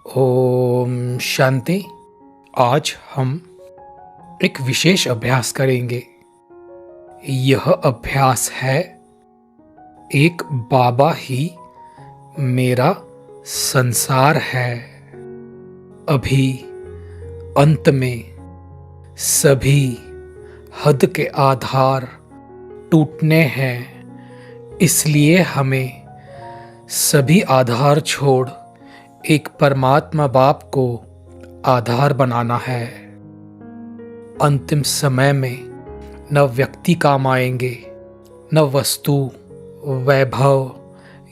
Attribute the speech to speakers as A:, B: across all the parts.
A: ओम शांति। आज हम एक विशेष अभ्यास करेंगे। यह अभ्यास है एक बाबा ही मेरा संसार है। अभी अंत में सभी हद के आधार टूटने हैं, इसलिए हमें सभी आधार छोड़ एक परमात्मा बाप को आधार बनाना है। अंतिम समय में न व्यक्ति काम आएंगे, न वस्तु, वैभव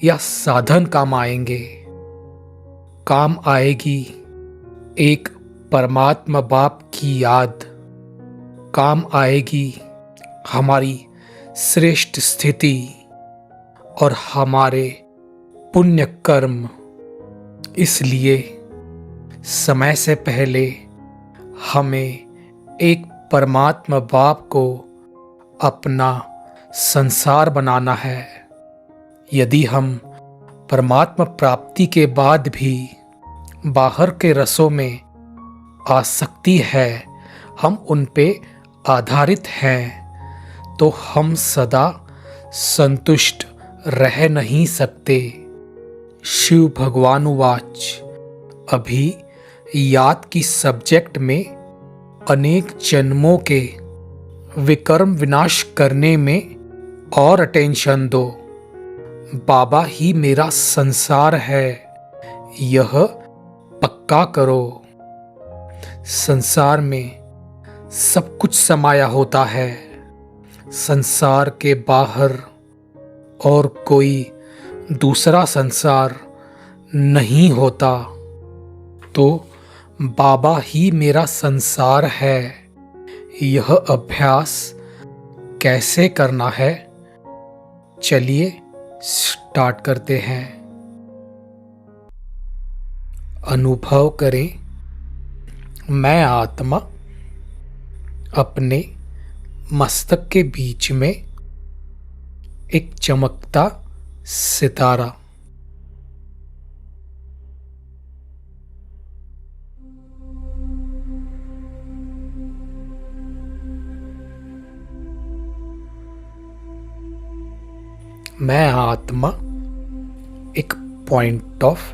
A: या साधन काम आएंगे। काम आएगी एक परमात्मा बाप की याद। काम आएगी हमारी श्रेष्ठ स्थिति और हमारे पुण्य कर्म। इसलिए समय से पहले हमें एक परमात्मा बाप को अपना संसार बनाना है। यदि हम परमात्मा प्राप्ति के बाद भी बाहर के रसों में आसक्ति है, हम उन पे आधारित हैं, तो हम सदा संतुष्ट रह नहीं सकते। शिव भगवान उवाच। अभी याद की सब्जेक्ट में अनेक जन्मों के विकर्म विनाश करने में और अटेंशन दो। बाबा ही मेरा संसार है, यह पक्का करो। संसार में सब कुछ समाया होता है। संसार के बाहर और कोई दूसरा संसार नहीं होता। तो बाबा ही मेरा संसार है। यह अभ्यास कैसे करना है, चलिए स्टार्ट करते हैं। अनुभव करें, मैं आत्मा अपने मस्तक के बीच में एक चमकता सितारा। मैं आत्मा एक पॉइंट ऑफ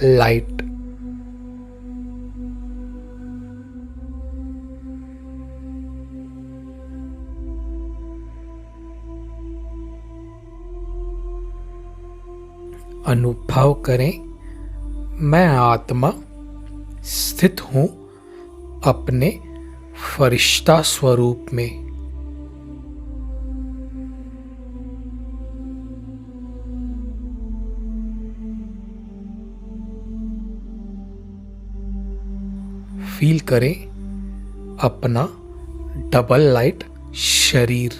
A: लाइट। अनुभव करें, मैं आत्मा स्थित हूं अपने फरिश्ता स्वरूप में। फील करें अपना डबल लाइट शरीर।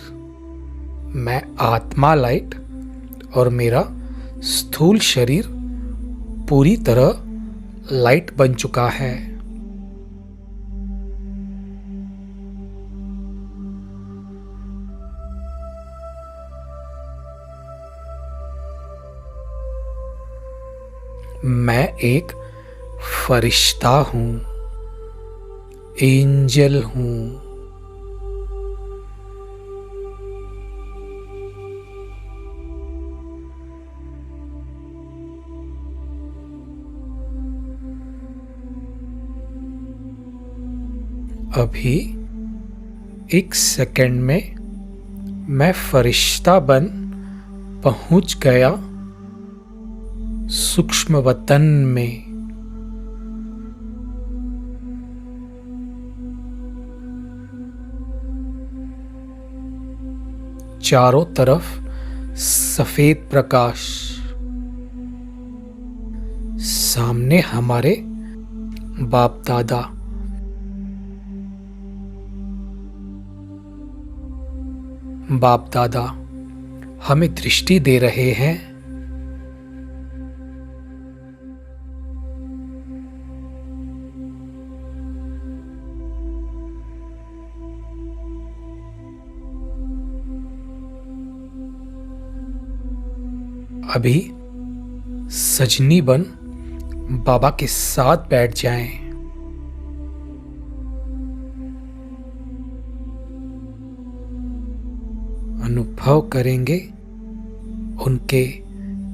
A: मैं आत्मा लाइट और मेरा स्थूल शरीर पूरी तरह लाइट बन चुका है। मैं एक फरिश्ता हूं, एंजल हूं। अभी एक सेकंड में मैं फरिश्ता बन पहुंच गया सूक्ष्म वतन में। चारों तरफ सफेद प्रकाश। सामने हमारे बाप दादा। बाप दादा हमें दृष्टि दे रहे हैं। अभी सजनी बन बाबा के साथ बैठ जाएं। अनुभव करेंगे उनके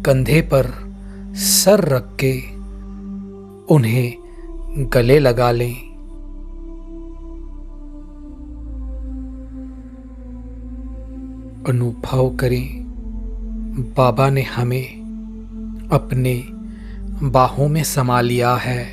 A: कंधे पर सर रख के उन्हें गले लगा लें। अनुभव करें बाबा ने हमें अपने बाहों में समा लिया है।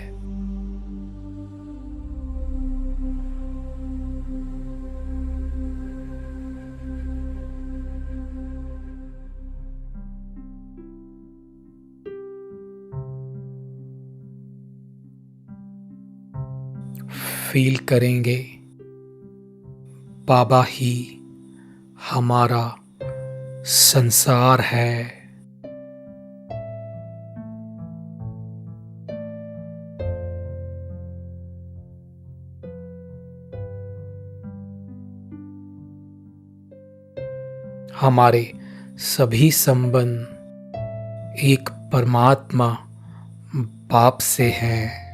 A: फील करेंगे बाबा ही हमारा संसार है। हमारे सभी संबंध एक परमात्मा बाप से हैं।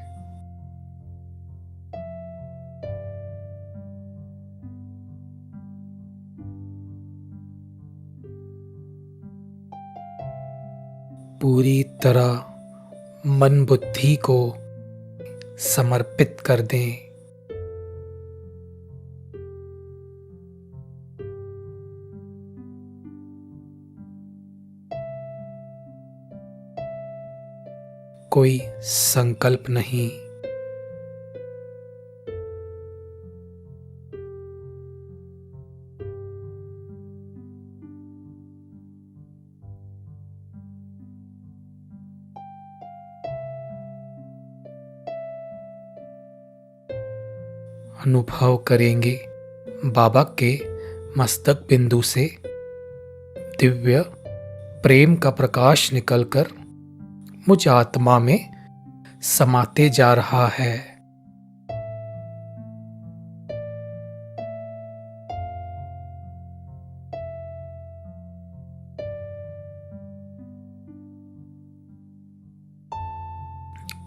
A: पूरी तरह मन बुद्धि को समर्पित कर दें। कोई संकल्प नहीं, अनुभव करेंगे बाबा के मस्तक बिंदु से दिव्य प्रेम का प्रकाश निकलकर मुझ आत्मा में समाते जा रहा है।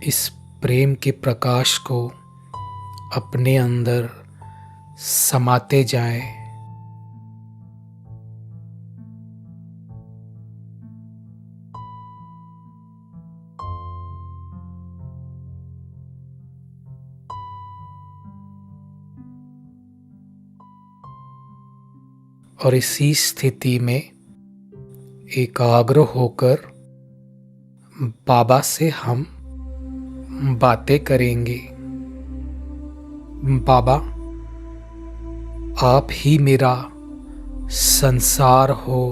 A: इस प्रेम के प्रकाश को अपने अंदर समाते जाएं। और इसी स्थिति में एकाग्र होकर बाबा से हम बातें करेंगे। बाबा, आप ही मेरा संसार हो।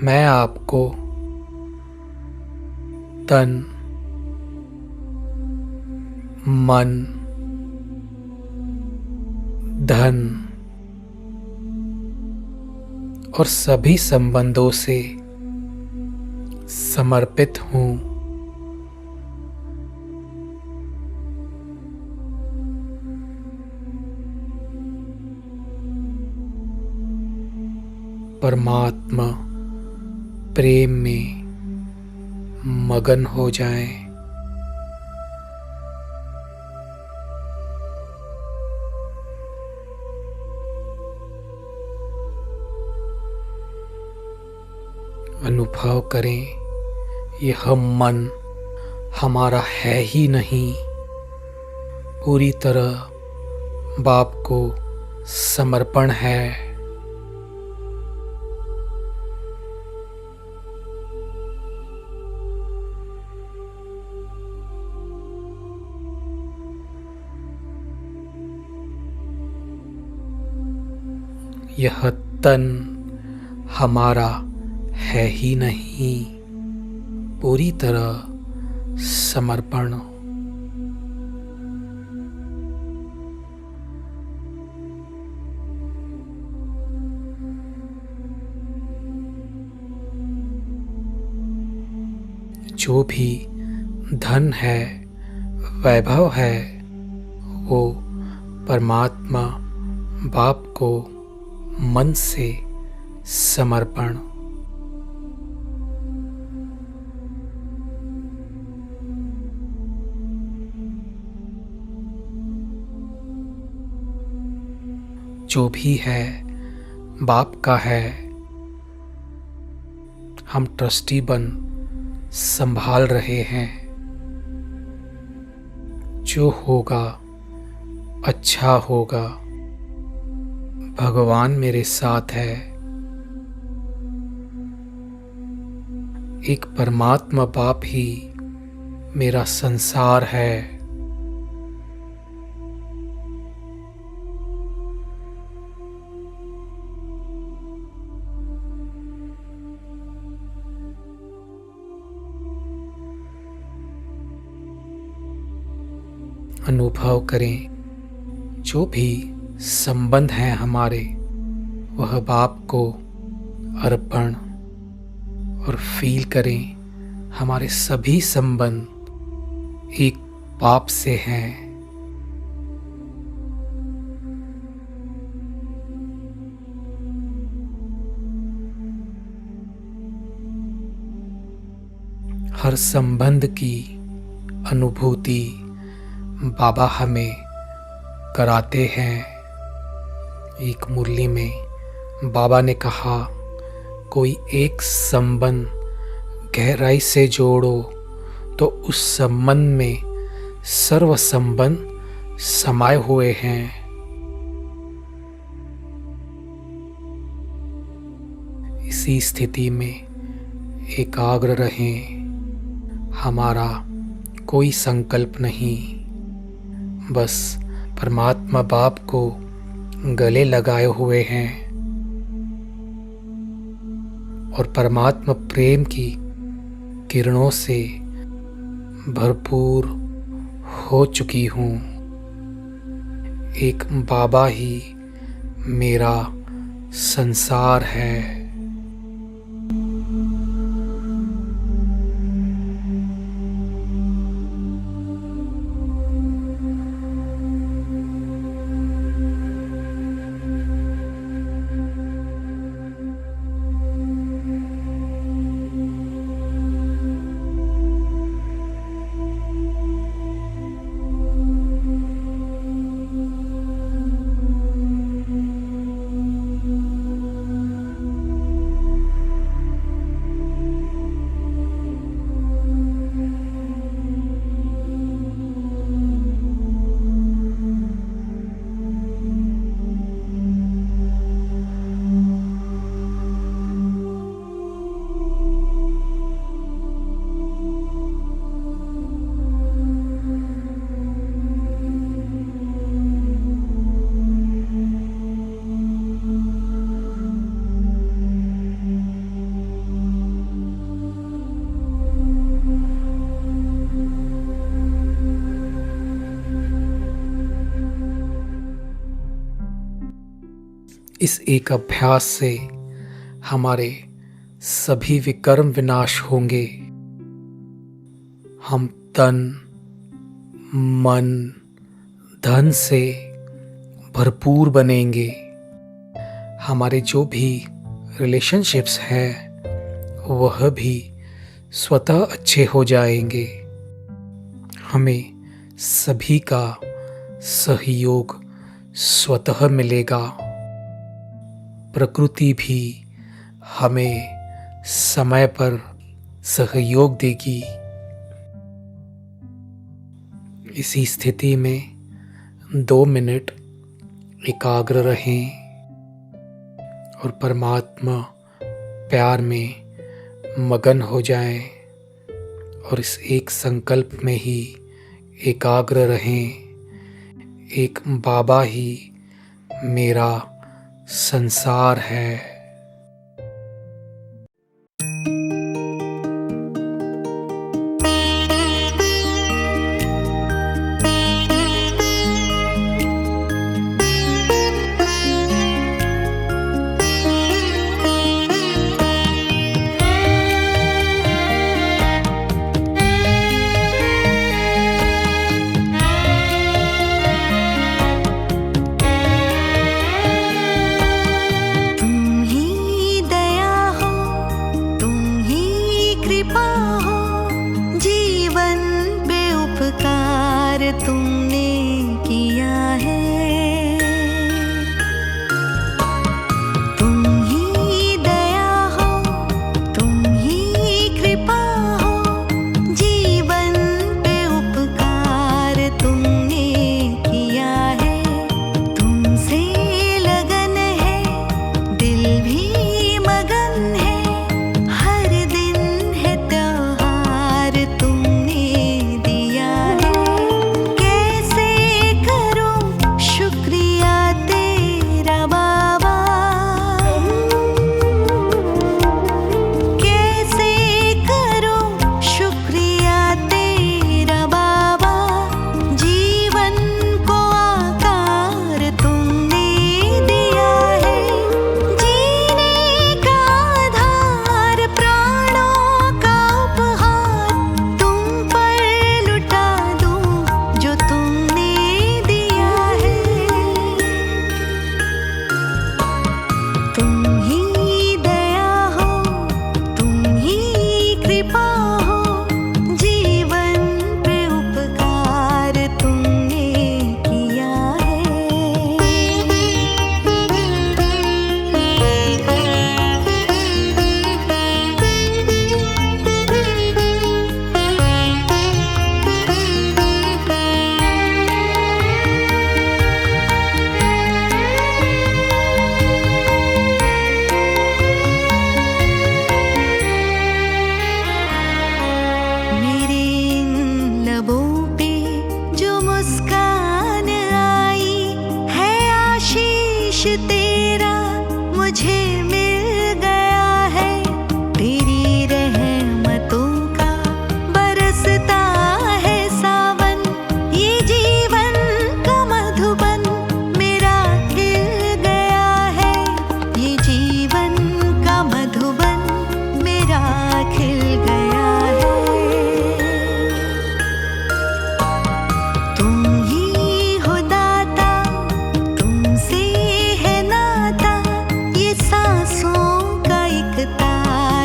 A: मैं आपको तन, मन, धन और सभी संबंधों से समर्पित हूँ। परमात्मा प्रेम में मगन हो जाएं। अनुभव करें यह मन हमारा है ही नहीं, पूरी तरह बाप को समर्पण है। यह तन हमारा है ही नहीं, पूरी तरह समर्पण। जो भी धन है, वैभव है, वो परमात्मा बाप को मन से समर्पण। जो भी है बाप का है। हम ट्रस्टी बन संभाल रहे हैं। जो होगा अच्छा होगा। भगवान मेरे साथ है। एक परमात्मा बाप ही मेरा संसार है। अनुभव करें, जो भी संबंध हैं हमारे, वह बाप को अर्पण, और फील करें हमारे सभी संबंध एक बाप से हैं। हर संबंध की अनुभूति बाबा हमें कराते हैं। एक मुरली में बाबा ने कहा, कोई एक संबंध गहराई से जोड़ो तो उस संबंध में सर्व संबंध समाये हुए हैं। इसी स्थिति में एकाग्र रहें। हमारा कोई संकल्प नहीं, बस परमात्मा बाप को गले लगाए हुए हैं और परमात्मा प्रेम की किरणों से भरपूर हो चुकी हूँ। एक बाबा ही मेरा संसार है। इस एक अभ्यास से हमारे सभी विकर्म विनाश होंगे। हम तन, मन, धन से भरपूर बनेंगे। हमारे जो भी रिलेशनशिप्स हैं वह भी स्वतः अच्छे हो जाएंगे। हमें सभी का सहयोग स्वतः मिलेगा। प्रकृति भी हमें समय पर सहयोग देगी। इसी स्थिति में 2 मिनट एकाग्र रहें और परमात्मा प्यार में मगन हो जाएं और इस एक संकल्प में ही एकाग्र रहें। एक बाबा ही मेरा संसार है।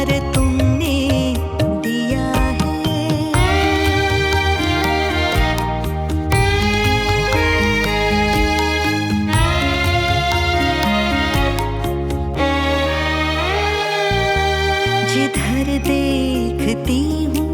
B: प्यार तुमने दिया है। जिधर देखती हूँ